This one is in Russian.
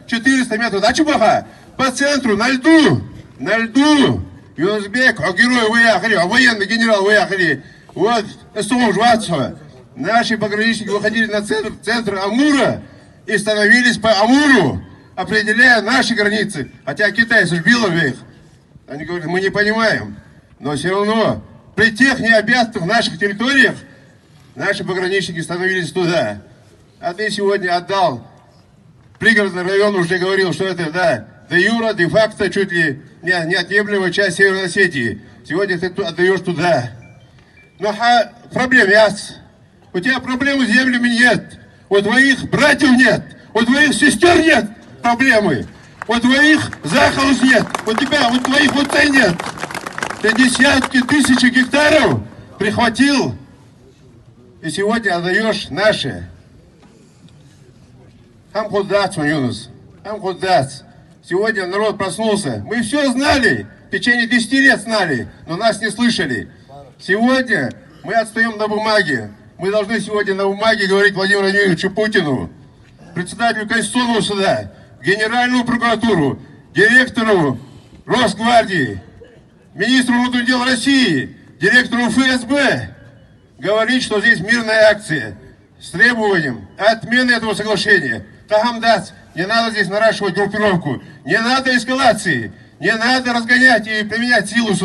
400 метров до Чебаха, по центру, на льду. Юнусбек, герои выехали, военный генерал выехали. Вот, СО-20. Наши пограничники выходили на центр Амура и становились по Амуру, определяя наши границы. Хотя Китай сбил их. Они говорят, мы не понимаем. Но все равно при тех необъятных наших территориях наши пограничники становились туда. А ты сегодня отдал пригородный район, уже говорил, что это, да, де юра, де факто, чуть ли неотъемлемая часть Северной Осетии. Сегодня ты отдаешь туда. Но проблем есть. У тебя проблемы с землями нет. У твоих братьев нет. У твоих сестер нет проблемы. У твоих захолус нет. У тебя, у твоих отцей нет. Ты десятки тысяч гектаров прихватил. И сегодня отдаешь наши. Хамхуддац, Юнус. Хамхуддац. Сегодня народ проснулся. Мы все знали. В течение 10 лет знали. Но нас не слышали. Сегодня мы отстаем на бумаге. Мы должны сегодня на бумаге говорить Владимиру Владимировичу Путину, председателю Конституционного суда, Генеральную прокуратуру, директору Росгвардии, министру внутренних дел России, директору ФСБ, говорить, что здесь мирная акция с требованием отмены этого соглашения. Тахамдац, не надо здесь наращивать группировку, не надо эскалации, не надо разгонять и применять силу сюда.